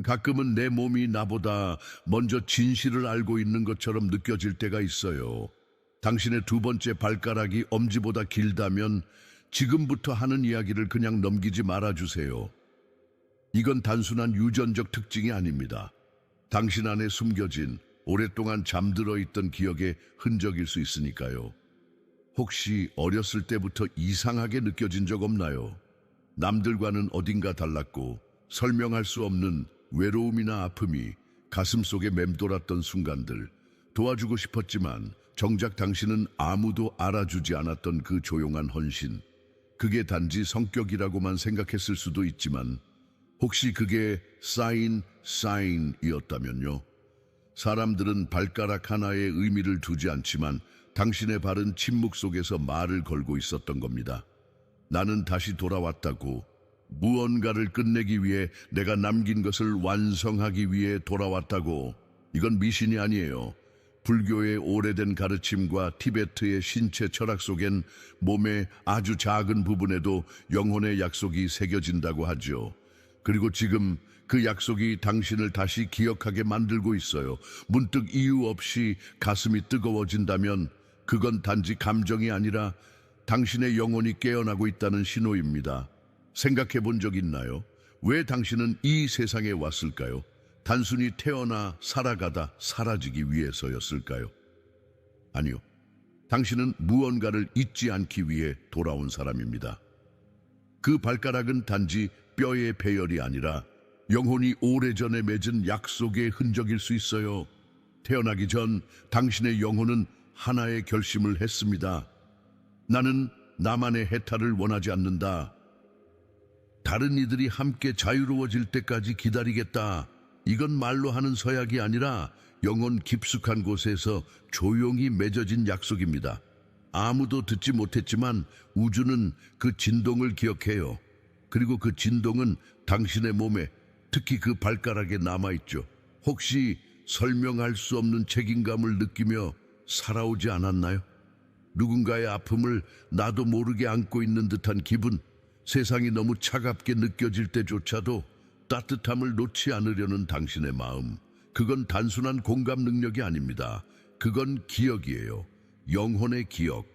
가끔은 내 몸이 나보다 먼저 진실을 알고 있는 것처럼 느껴질 때가 있어요. 당신의 두 번째 발가락이 엄지보다 길다면 지금부터 하는 이야기를 그냥 넘기지 말아주세요. 이건 단순한 유전적 특징이 아닙니다. 당신 안에 숨겨진 오랫동안 잠들어 있던 기억의 흔적일 수 있으니까요. 혹시 어렸을 때부터 이상하게 느껴진 적 없나요? 남들과는 어딘가 달랐고 설명할 수 없는 외로움이나 아픔이 가슴속에 맴돌았던 순간들, 도와주고 싶었지만 정작 당신은 아무도 알아주지 않았던 그 조용한 헌신, 그게 단지 성격이라고만 생각했을 수도 있지만 혹시 그게 사인이었다면요? 사람들은 발가락 하나에 의미를 두지 않지만 당신의 발은 침묵 속에서 말을 걸고 있었던 겁니다. 나는 다시 돌아왔다고, 무언가를 끝내기 위해, 내가 남긴 것을 완성하기 위해 돌아왔다고. 이건 미신이 아니에요. 불교의 오래된 가르침과 티베트의 신체 철학 속엔 몸의 아주 작은 부분에도 영혼의 약속이 새겨진다고 하죠. 그리고 지금 그 약속이 당신을 다시 기억하게 만들고 있어요. 문득 이유 없이 가슴이 뜨거워진다면 그건 단지 감정이 아니라 당신의 영혼이 깨어나고 있다는 신호입니다. 생각해 본 적 있나요? 왜 당신은 이 세상에 왔을까요? 단순히 태어나 살아가다 사라지기 위해서였을까요? 아니요. 당신은 무언가를 잊지 않기 위해 돌아온 사람입니다. 그 발가락은 단지 뼈의 배열이 아니라 영혼이 오래전에 맺은 약속의 흔적일 수 있어요. 태어나기 전 당신의 영혼은 하나의 결심을 했습니다. 나는 나만의 해탈을 원하지 않는다. 다른 이들이 함께 자유로워질 때까지 기다리겠다. 이건 말로 하는 서약이 아니라 영혼 깊숙한 곳에서 조용히 맺어진 약속입니다. 아무도 듣지 못했지만 우주는 그 진동을 기억해요. 그리고 그 진동은 당신의 몸에, 특히 그 발가락에 남아있죠. 혹시 설명할 수 없는 책임감을 느끼며 살아오지 않았나요? 누군가의 아픔을 나도 모르게 안고 있는 듯한 기분, 세상이 너무 차갑게 느껴질 때조차도 따뜻함을 놓지 않으려는 당신의 마음, 그건 단순한 공감 능력이 아닙니다. 그건 기억이에요. 영혼의 기억.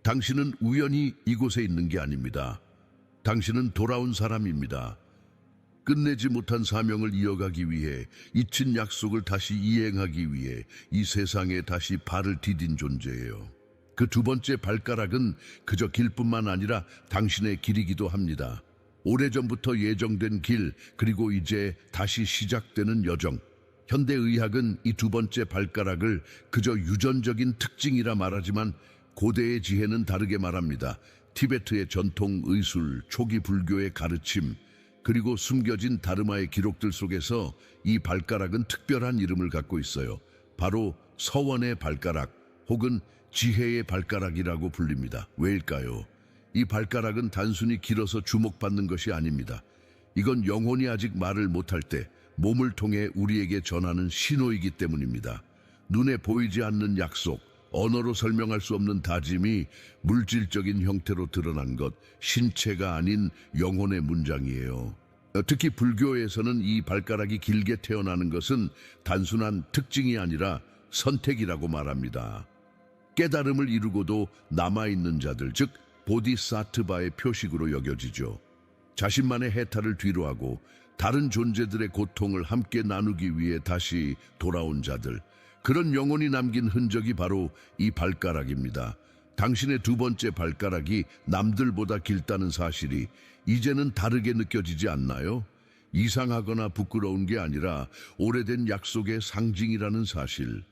당신은 우연히 이곳에 있는 게 아닙니다. 당신은 돌아온 사람입니다. 끝내지 못한 사명을 이어가기 위해, 잊힌 약속을 다시 이행하기 위해 이 세상에 다시 발을 디딘 존재예요. 그 두 번째 발가락은 그저 길뿐만 아니라 당신의 길이기도 합니다. 오래전부터 예정된 길, 그리고 이제 다시 시작되는 여정. 현대의학은 이 두 번째 발가락을 그저 유전적인 특징이라 말하지만 고대의 지혜는 다르게 말합니다. 티베트의 전통 의술, 초기 불교의 가르침, 그리고 숨겨진 다르마의 기록들 속에서 이 발가락은 특별한 이름을 갖고 있어요. 바로 서원의 발가락 혹은 지혜의 발가락이라고 불립니다. 왜일까요? 이 발가락은 단순히 길어서 주목받는 것이 아닙니다. 이건 영혼이 아직 말을 못할 때 몸을 통해 우리에게 전하는 신호이기 때문입니다. 눈에 보이지 않는 약속, 언어로 설명할 수 없는 다짐이 물질적인 형태로 드러난 것, 신체가 아닌 영혼의 문장이에요. 특히 불교에서는 이 발가락이 길게 태어나는 것은 단순한 특징이 아니라 선택이라고 말합니다. 깨달음을 이루고도 남아있는 자들, 즉 보디사트바의 표식으로 여겨지죠. 자신만의 해탈을 뒤로하고 다른 존재들의 고통을 함께 나누기 위해 다시 돌아온 자들, 그런 영혼이 남긴 흔적이 바로 이 발가락입니다. 당신의 두 번째 발가락이 남들보다 길다는 사실이 이제는 다르게 느껴지지 않나요? 이상하거나 부끄러운 게 아니라 오래된 약속의 상징이라는 사실.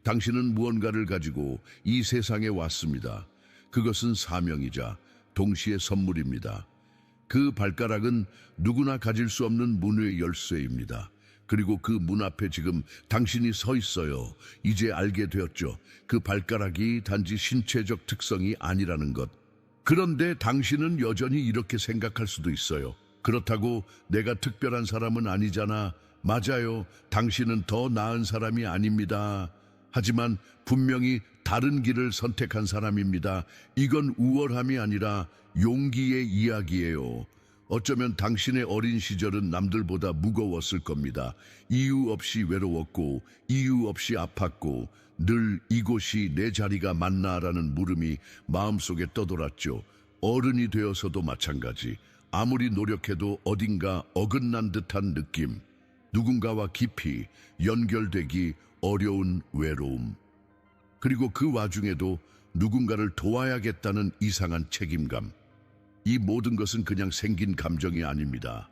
당신은 무언가를 가지고 이 세상에 왔습니다. 그것은 사명이자 동시에 선물입니다. 그 발가락은 누구나 가질 수 없는 문의 열쇠입니다. 그리고 그 문 앞에 지금 당신이 서 있어요. 이제 알게 되었죠. 그 발가락이 단지 신체적 특성이 아니라는 것. 그런데 당신은 여전히 이렇게 생각할 수도 있어요. 그렇다고 내가 특별한 사람은 아니잖아. 맞아요. 당신은 더 나은 사람이 아닙니다. 하지만 분명히 다른 길을 선택한 사람입니다. 이건 우월함이 아니라 용기의 이야기예요. 어쩌면 당신의 어린 시절은 남들보다 무거웠을 겁니다. 이유 없이 외로웠고 이유 없이 아팠고 늘 이곳이 내 자리가 맞나라는 물음이 마음속에 떠돌았죠. 어른이 되어서도 마찬가지. 아무리 노력해도 어딘가 어긋난 듯한 느낌. 누군가와 깊이 연결되기 어려운 외로움. 그리고 그 와중에도 누군가를 도와야겠다는 이상한 책임감. 이 모든 것은 그냥 생긴 감정이 아닙니다.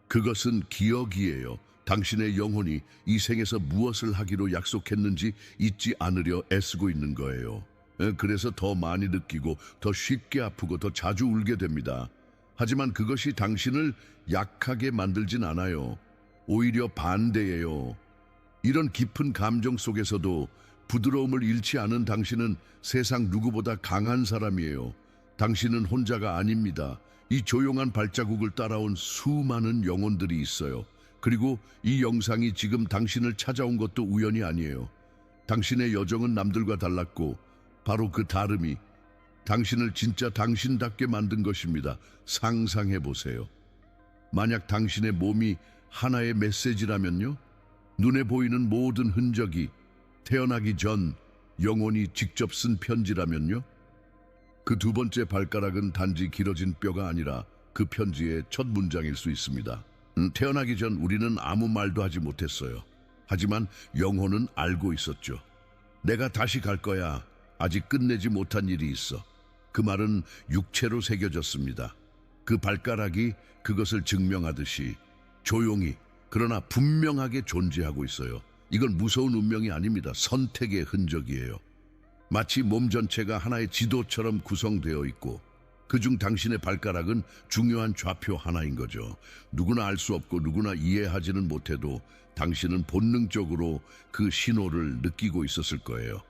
그것은 기억이에요. 당신의 영혼이 이 생에서 무엇을 하기로 약속했는지 잊지 않으려 애쓰고 있는 거예요. 그래서 더 많이 느끼고 더 쉽게 아프고 더 자주 울게 됩니다. 하지만 그것이 당신을 약하게 만들진 않아요. 오히려 반대예요. 이런 깊은 감정 속에서도 부드러움을 잃지 않은 당신은 세상 누구보다 강한 사람이에요. 당신은 혼자가 아닙니다. 이 조용한 발자국을 따라온 수많은 영혼들이 있어요. 그리고 이 영상이 지금 당신을 찾아온 것도 우연이 아니에요. 당신의 여정은 남들과 달랐고 바로 그 다름이 당신을 진짜 당신답게 만든 것입니다. 상상해 보세요. 만약 당신의 몸이 하나의 메시지라면요? 눈에 보이는 모든 흔적이 태어나기 전 영혼이 직접 쓴 편지라면요? 그 두 번째 발가락은 단지 길어진 뼈가 아니라 그 편지의 첫 문장일 수 있습니다. 태어나기 전 우리는 아무 말도 하지 못했어요. 하지만 영혼은 알고 있었죠. 내가 다시 갈 거야. 아직 끝내지 못한 일이 있어. 그 말은 육체로 새겨졌습니다. 그 발가락이 그것을 증명하듯이 조용히 그러나 분명하게 존재하고 있어요. 이건 무서운 운명이 아닙니다. 선택의 흔적이에요. 마치 몸 전체가 하나의 지도처럼 구성되어 있고 그중 당신의 발가락은 중요한 좌표 하나인 거죠. 누구나 알 수 없고 누구나 이해하지는 못해도 당신은 본능적으로 그 신호를 느끼고 있었을 거예요.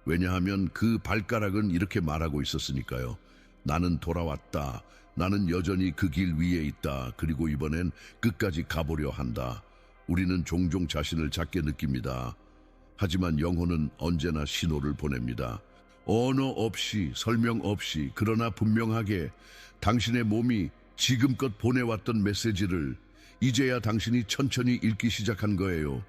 왜냐하면 그 발가락은 이렇게 말하고 있었으니까요. 나는 돌아왔다. 나는 여전히 그 길 위에 있다. 그리고 이번엔 끝까지 가보려 한다. 우리는 종종 자신을 작게 느낍니다. 하지만 영혼은 언제나 신호를 보냅니다. 언어 없이, 설명 없이, 그러나 분명하게 당신의 몸이 지금껏 보내왔던 메시지를 이제야 당신이 천천히 읽기 시작한 거예요.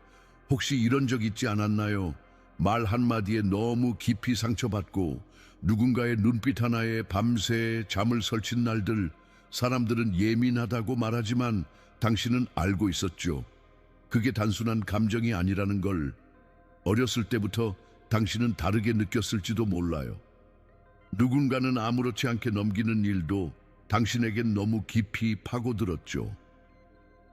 혹시 이런 적 있지 않았나요? 말 한마디에 너무 깊이 상처받고 누군가의 눈빛 하나에 밤새 잠을 설친 날들. 사람들은 예민하다고 말하지만 당신은 알고 있었죠. 그게 단순한 감정이 아니라는 걸. 어렸을 때부터 당신은 다르게 느꼈을지도 몰라요. 누군가는 아무렇지 않게 넘기는 일도 당신에겐 너무 깊이 파고들었죠.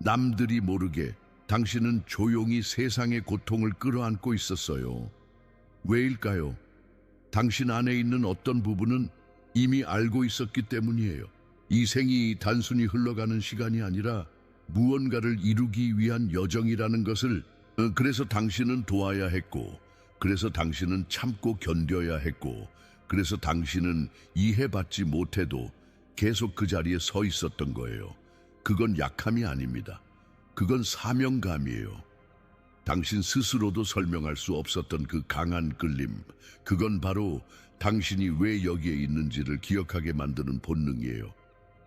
남들이 모르게 당신은 조용히 세상의 고통을 끌어안고 있었어요. 왜일까요? 당신 안에 있는 어떤 부분은 이미 알고 있었기 때문이에요. 이 생이 단순히 흘러가는 시간이 아니라 무언가를 이루기 위한 여정이라는 것을. 그래서 당신은 도와야 했고, 그래서 당신은 참고 견뎌야 했고, 그래서 당신은 이해받지 못해도 계속 그 자리에 서 있었던 거예요. 그건 약함이 아닙니다. 그건 사명감이에요. 당신 스스로도 설명할 수 없었던 그 강한 끌림, 그건 바로 당신이 왜 여기에 있는지를 기억하게 만드는 본능이에요.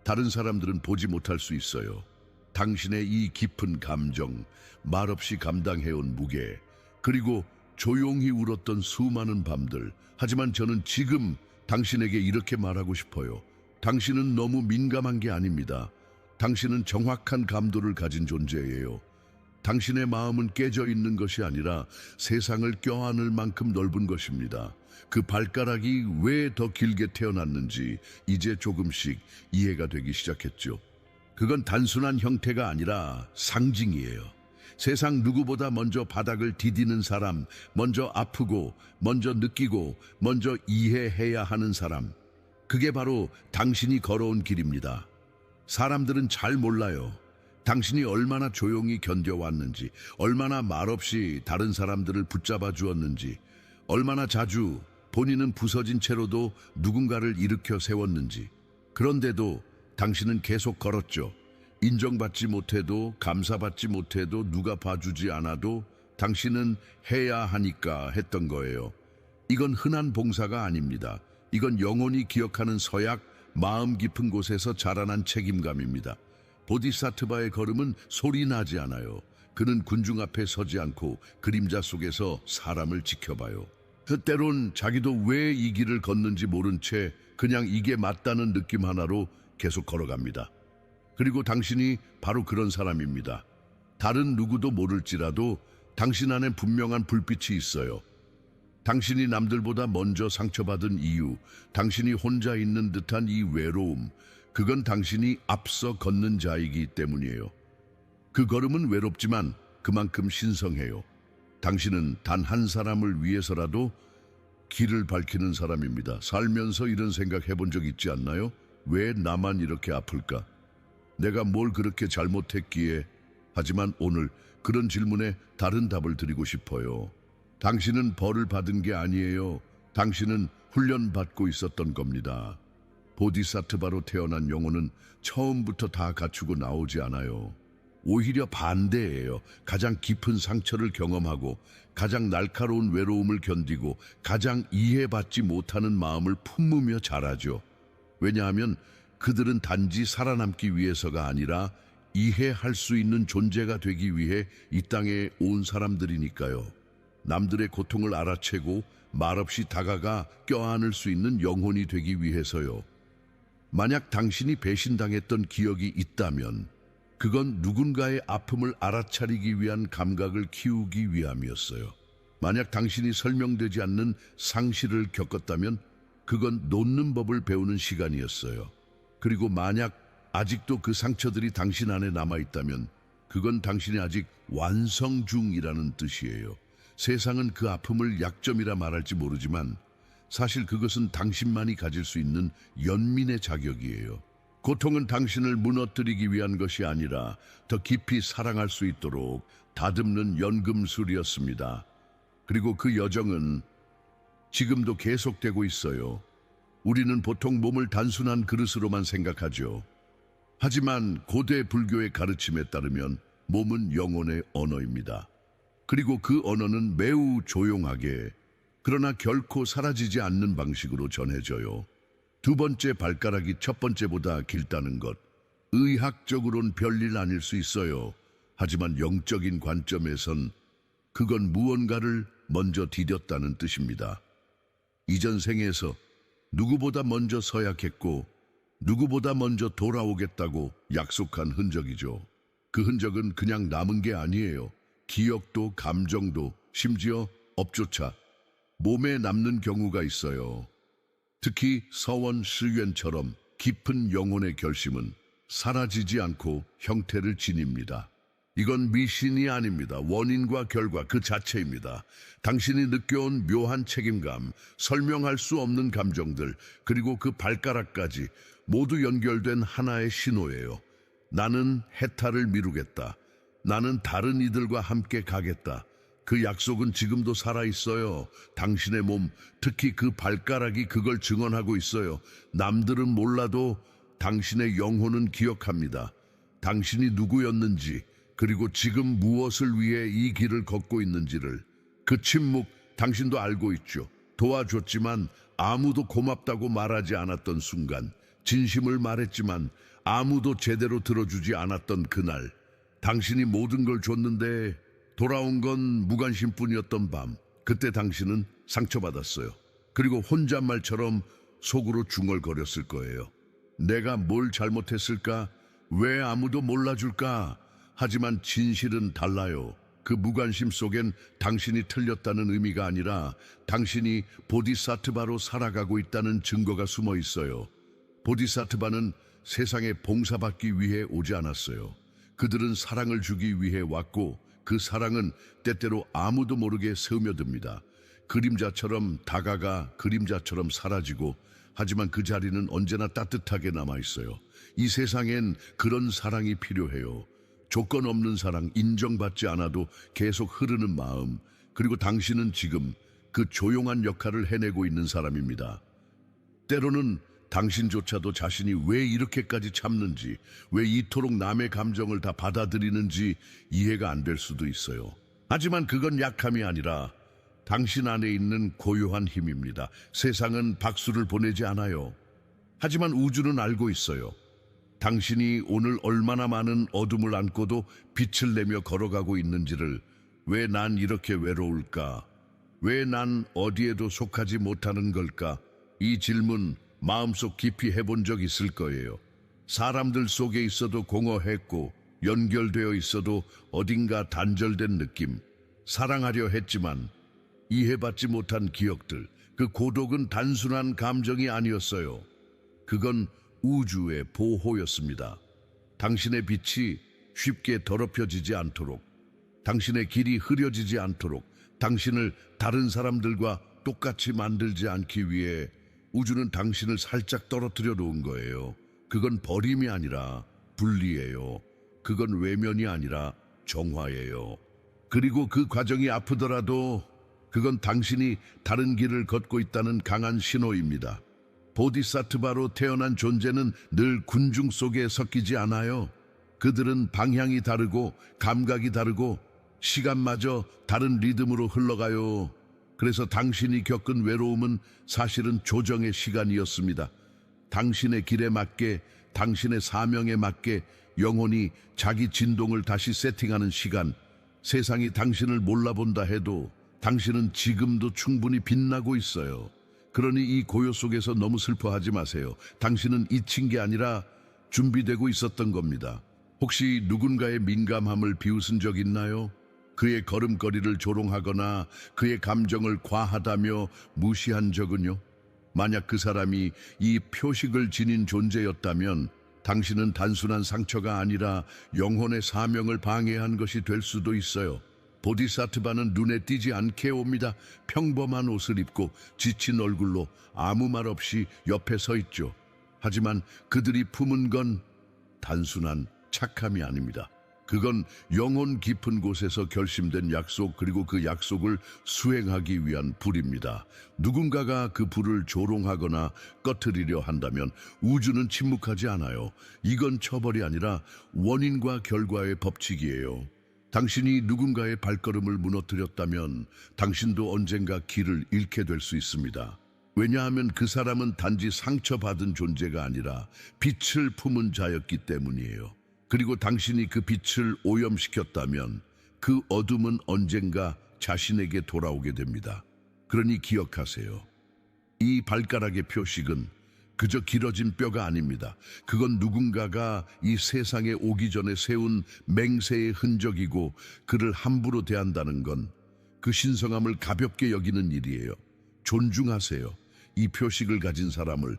다른 사람들은 보지 못할 수 있어요. 당신의 이 깊은 감정, 말없이 감당해온 무게, 그리고 조용히 울었던 수많은 밤들. 하지만 저는 지금 당신에게 이렇게 말하고 싶어요. 당신은 너무 민감한 게 아닙니다. 당신은 정확한 감도를 가진 존재예요. 당신의 마음은 깨져 있는 것이 아니라 세상을 껴안을 만큼 넓은 것입니다. 그 발가락이 왜 더 길게 태어났는지 이제 조금씩 이해가 되기 시작했죠. 그건 단순한 형태가 아니라 상징이에요. 세상 누구보다 먼저 바닥을 디디는 사람, 먼저 아프고, 먼저 느끼고, 먼저 이해해야 하는 사람. 그게 바로 당신이 걸어온 길입니다. 사람들은 잘 몰라요. 당신이 얼마나 조용히 견뎌왔는지, 얼마나 말없이 다른 사람들을 붙잡아 주었는지, 얼마나 자주 본인은 부서진 채로도 누군가를 일으켜 세웠는지. 그런데도 당신은 계속 걸었죠. 인정받지 못해도, 감사받지 못해도, 누가 봐주지 않아도 당신은 해야 하니까 했던 거예요. 이건 흔한 봉사가 아닙니다. 이건 영원히 기억하는 서약, 마음 깊은 곳에서 자라난 책임감입니다. 보디사트바의 걸음은 소리 나지 않아요. 그는 군중 앞에 서지 않고 그림자 속에서 사람을 지켜봐요. 때론 자기도 왜 이 길을 걷는지 모른 채 그냥 이게 맞다는 느낌 하나로 계속 걸어갑니다. 그리고 당신이 바로 그런 사람입니다. 다른 누구도 모를지라도 당신 안에 분명한 불빛이 있어요. 당신이 남들보다 먼저 상처받은 이유, 당신이 혼자 있는 듯한 이 외로움, 그건 당신이 앞서 걷는 자이기 때문이에요. 그 걸음은 외롭지만 그만큼 신성해요. 당신은 단 한 사람을 위해서라도 길을 밝히는 사람입니다. 살면서 이런 생각 해본 적 있지 않나요? 왜 나만 이렇게 아플까? 내가 뭘 그렇게 잘못했기에? 하지만 오늘 그런 질문에 다른 답을 드리고 싶어요. 당신은 벌을 받은 게 아니에요. 당신은 훈련받고 있었던 겁니다. 보디사트바로 태어난 영혼은 처음부터 다 갖추고 나오지 않아요. 오히려 반대예요. 가장 깊은 상처를 경험하고 가장 날카로운 외로움을 견디고 가장 이해받지 못하는 마음을 품으며 자라죠. 왜냐하면 그들은 단지 살아남기 위해서가 아니라 이해할 수 있는 존재가 되기 위해 이 땅에 온 사람들이니까요. 남들의 고통을 알아채고 말없이 다가가 껴안을 수 있는 영혼이 되기 위해서요. 만약 당신이 배신당했던 기억이 있다면 그건 누군가의 아픔을 알아차리기 위한 감각을 키우기 위함이었어요. 만약 당신이 설명되지 않는 상실을 겪었다면 그건 놓는 법을 배우는 시간이었어요. 그리고 만약 아직도 그 상처들이 당신 안에 남아있다면 그건 당신이 아직 완성 중이라는 뜻이에요. 세상은 그 아픔을 약점이라 말할지 모르지만 사실 그것은 당신만이 가질 수 있는 연민의 자격이에요. 고통은 당신을 무너뜨리기 위한 것이 아니라 더 깊이 사랑할 수 있도록 다듬는 연금술이었습니다. 그리고 그 여정은 지금도 계속되고 있어요. 우리는 보통 몸을 단순한 그릇으로만 생각하죠. 하지만 고대 불교의 가르침에 따르면 몸은 영혼의 언어입니다. 그리고 그 언어는 매우 조용하게, 그러나 결코 사라지지 않는 방식으로 전해져요. 두 번째 발가락이 첫 번째보다 길다는 것, 의학적으론 별일 아닐 수 있어요. 하지만 영적인 관점에선 그건 무언가를 먼저 디뎠다는 뜻입니다. 이전 생에서 누구보다 먼저 서약했고 누구보다 먼저 돌아오겠다고 약속한 흔적이죠. 그 흔적은 그냥 남은 게 아니에요. 기억도 감정도 심지어 업조차 몸에 남는 경우가 있어요. 특히 서원 시渊처럼 깊은 영혼의 결심은 사라지지 않고 형태를 지닙니다. 이건 미신이 아닙니다. 원인과 결과 그 자체입니다. 당신이 느껴온 묘한 책임감, 설명할 수 없는 감정들, 그리고 그 발가락까지 모두 연결된 하나의 신호예요. 나는 해탈을 미루겠다. 나는 다른 이들과 함께 가겠다. 그 약속은 지금도 살아있어요. 당신의 몸, 특히 그 발가락이 그걸 증언하고 있어요. 남들은 몰라도 당신의 영혼은 기억합니다. 당신이 누구였는지, 그리고 지금 무엇을 위해 이 길을 걷고 있는지를. 그 침묵, 당신도 알고 있죠. 도와줬지만 아무도 고맙다고 말하지 않았던 순간, 진심을 말했지만 아무도 제대로 들어주지 않았던 그날, 당신이 모든 걸 줬는데 돌아온 건 무관심뿐이었던 밤, 그때 당신은 상처받았어요. 그리고 혼잣말처럼 속으로 중얼거렸을 거예요. 내가 뭘 잘못했을까? 왜 아무도 몰라줄까? 하지만 진실은 달라요. 그 무관심 속엔 당신이 틀렸다는 의미가 아니라 당신이 보디사트바로 살아가고 있다는 증거가 숨어 있어요. 보디사트바는 세상에 봉사받기 위해 오지 않았어요. 그들은 사랑을 주기 위해 왔고 그 사랑은 때때로 아무도 모르게 스며듭니다. 그림자처럼 다가가 그림자처럼 사라지고, 하지만 그 자리는 언제나 따뜻하게 남아있어요. 이 세상엔 그런 사랑이 필요해요. 조건 없는 사랑, 인정받지 않아도 계속 흐르는 마음. 그리고 당신은 지금 그 조용한 역할을 해내고 있는 사람입니다. 때로는 당신조차도 자신이 왜 이렇게까지 참는지, 왜 이토록 남의 감정을 다 받아들이는지 이해가 안 될 수도 있어요. 하지만 그건 약함이 아니라 당신 안에 있는 고요한 힘입니다. 세상은 박수를 보내지 않아요. 하지만 우주는 알고 있어요. 당신이 오늘 얼마나 많은 어둠을 안고도 빛을 내며 걸어가고 있는지를. 왜 난 이렇게 외로울까? 왜 난 어디에도 속하지 못하는 걸까? 이 질문 마음속 깊이 해본 적 있을 거예요. 사람들 속에 있어도 공허했고 연결되어 있어도 어딘가 단절된 느낌. 사랑하려 했지만 이해받지 못한 기억들. 그 고독은 단순한 감정이 아니었어요. 그건 우주의 보호였습니다. 당신의 빛이 쉽게 더럽혀지지 않도록, 당신의 길이 흐려지지 않도록, 당신을 다른 사람들과 똑같이 만들지 않기 위해 우주는 당신을 살짝 떨어뜨려 놓은 거예요. 그건 버림이 아니라 분리예요. 그건 외면이 아니라 정화예요. 그리고 그 과정이 아프더라도 그건 당신이 다른 길을 걷고 있다는 강한 신호입니다. 보디사트바로 태어난 존재는 늘 군중 속에 섞이지 않아요. 그들은 방향이 다르고 감각이 다르고 시간마저 다른 리듬으로 흘러가요. 그래서 당신이 겪은 외로움은 사실은 조정의 시간이었습니다. 당신의 길에 맞게, 당신의 사명에 맞게 영혼이 자기 진동을 다시 세팅하는 시간. 세상이 당신을 몰라본다 해도 당신은 지금도 충분히 빛나고 있어요. 그러니 이 고요 속에서 너무 슬퍼하지 마세요. 당신은 잊힌 게 아니라 준비되고 있었던 겁니다. 혹시 누군가의 민감함을 비웃은 적 있나요? 그의 걸음걸이를 조롱하거나 그의 감정을 과하다며 무시한 적은요? 만약 그 사람이 이 표식을 지닌 존재였다면 당신은 단순한 상처가 아니라 영혼의 사명을 방해한 것이 될 수도 있어요. 보디사트바는 눈에 띄지 않게 옵니다. 평범한 옷을 입고 지친 얼굴로 아무 말 없이 옆에 서 있죠. 하지만 그들이 품은 건 단순한 착함이 아닙니다. 그건 영혼 깊은 곳에서 결심된 약속, 그리고 그 약속을 수행하기 위한 불입니다. 누군가가 그 불을 조롱하거나 꺼트리려 한다면 우주는 침묵하지 않아요. 이건 처벌이 아니라 원인과 결과의 법칙이에요. 당신이 누군가의 발걸음을 무너뜨렸다면 당신도 언젠가 길을 잃게 될 수 있습니다. 왜냐하면 그 사람은 단지 상처받은 존재가 아니라 빛을 품은 자였기 때문이에요. 그리고 당신이 그 빛을 오염시켰다면 그 어둠은 언젠가 자신에게 돌아오게 됩니다. 그러니 기억하세요. 이 발가락의 표식은 그저 길어진 뼈가 아닙니다. 그건 누군가가 이 세상에 오기 전에 세운 맹세의 흔적이고, 그를 함부로 대한다는 건 그 신성함을 가볍게 여기는 일이에요. 존중하세요. 이 표식을 가진 사람을.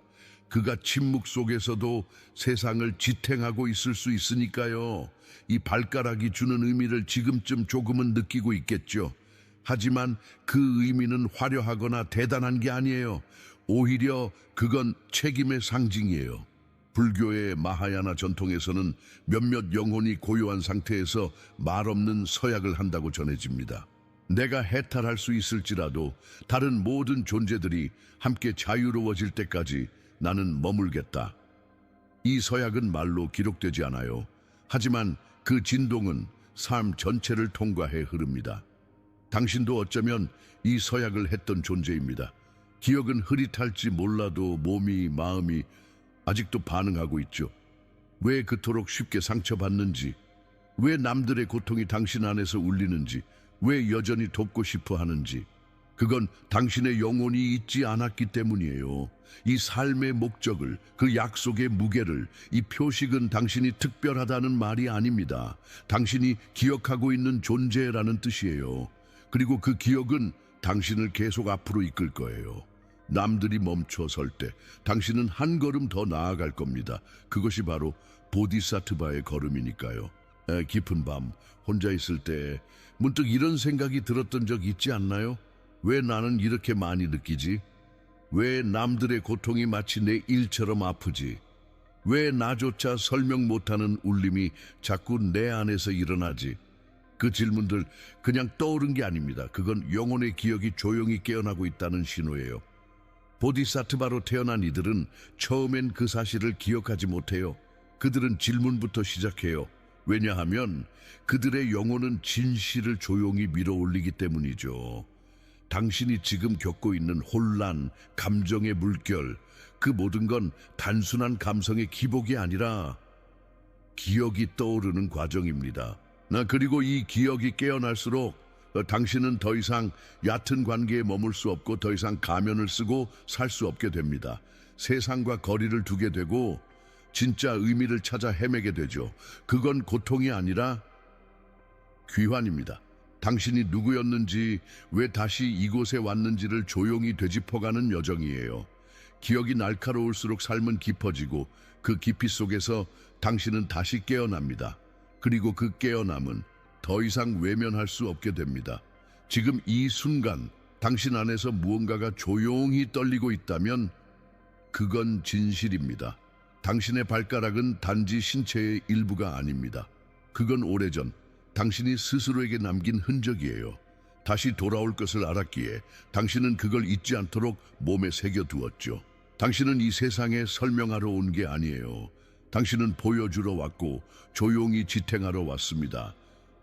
그가 침묵 속에서도 세상을 지탱하고 있을 수 있으니까요. 이 발가락이 주는 의미를 지금쯤 조금은 느끼고 있겠죠. 하지만 그 의미는 화려하거나 대단한 게 아니에요. 오히려 그건 책임의 상징이에요. 불교의 마하야나 전통에서는 몇몇 영혼이 고요한 상태에서 말없는 서약을 한다고 전해집니다. 내가 해탈할 수 있을지라도 다른 모든 존재들이 함께 자유로워질 때까지 나는 머물겠다. 이 서약은 말로 기록되지 않아요. 하지만 그 진동은 삶 전체를 통과해 흐릅니다. 당신도 어쩌면 이 서약을 했던 존재입니다. 기억은 흐릿할지 몰라도 몸이, 마음이 아직도 반응하고 있죠. 왜 그토록 쉽게 상처받는지, 왜 남들의 고통이 당신 안에서 울리는지, 왜 여전히 돕고 싶어 하는지, 그건 당신의 영혼이 잊지 않았기 때문이에요. 이 삶의 목적을, 그 약속의 무게를, 이 표식은 당신이 특별하다는 말이 아닙니다. 당신이 기억하고 있는 존재라는 뜻이에요. 그리고 그 기억은 당신을 계속 앞으로 이끌 거예요. 남들이 멈춰 설 때 당신은 한 걸음 더 나아갈 겁니다. 그것이 바로 보디사트바의 걸음이니까요. 깊은 밤 혼자 있을 때 문득 이런 생각이 들었던 적 있지 않나요? 왜 나는 이렇게 많이 느끼지? 왜 남들의 고통이 마치 내 일처럼 아프지? 왜 나조차 설명 못하는 울림이 자꾸 내 안에서 일어나지? 그 질문들 그냥 떠오른 게 아닙니다. 그건 영혼의 기억이 조용히 깨어나고 있다는 신호예요. 보디사트바로 태어난 이들은 처음엔 그 사실을 기억하지 못해요. 그들은 질문부터 시작해요. 왜냐하면 그들의 영혼은 진실을 조용히 밀어올리기 때문이죠. 당신이 지금 겪고 있는 혼란, 감정의 물결, 그 모든 건 단순한 감성의 기복이 아니라 기억이 떠오르는 과정입니다. 그리고 이 기억이 깨어날수록 당신은 더 이상 얕은 관계에 머물 수 없고 더 이상 가면을 쓰고 살 수 없게 됩니다. 세상과 거리를 두게 되고 진짜 의미를 찾아 헤매게 되죠. 그건 고통이 아니라 귀환입니다. 당신이 누구였는지, 왜 다시 이곳에 왔는지를 조용히 되짚어가는 여정이에요. 기억이 날카로울수록 삶은 깊어지고 그 깊이 속에서 당신은 다시 깨어납니다. 그리고 그 깨어남은 더 이상 외면할 수 없게 됩니다. 지금 이 순간 당신 안에서 무언가가 조용히 떨리고 있다면 그건 진실입니다. 당신의 발가락은 단지 신체의 일부가 아닙니다. 그건 오래전 당신이 스스로에게 남긴 흔적이에요. 다시 돌아올 것을 알았기에 당신은 그걸 잊지 않도록 몸에 새겨두었죠. 당신은 이 세상에 설명하러 온 게 아니에요. 당신은 보여주러 왔고 조용히 지탱하러 왔습니다.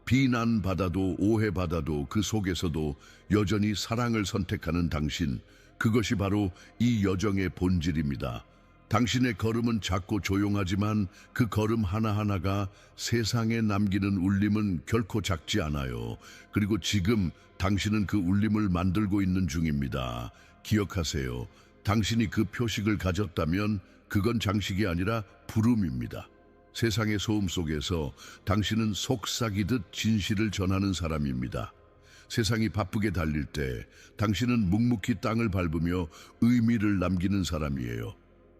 비난받아도 오해받아도 그 속에서도 여전히 사랑을 선택하는 당신, 그것이 바로 이 여정의 본질입니다. 당신의 걸음은 작고 조용하지만 그 걸음 하나하나가 세상에 남기는 울림은 결코 작지 않아요. 그리고 지금 당신은 그 울림을 만들고 있는 중입니다. 기억하세요. 당신이 그 표식을 가졌다면 그건 장식이 아니라 부름입니다. 세상의 소음 속에서 당신은 속삭이듯 진실을 전하는 사람입니다. 세상이 바쁘게 달릴 때 당신은 묵묵히 땅을 밟으며 의미를 남기는 사람이에요.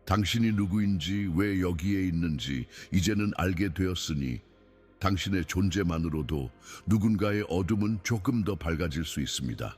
당신이 누구인지, 왜 여기에 있는지 이제는 알게 되었으니 당신의 존재만으로도 누군가의 어둠은 조금 더 밝아질 수 있습니다.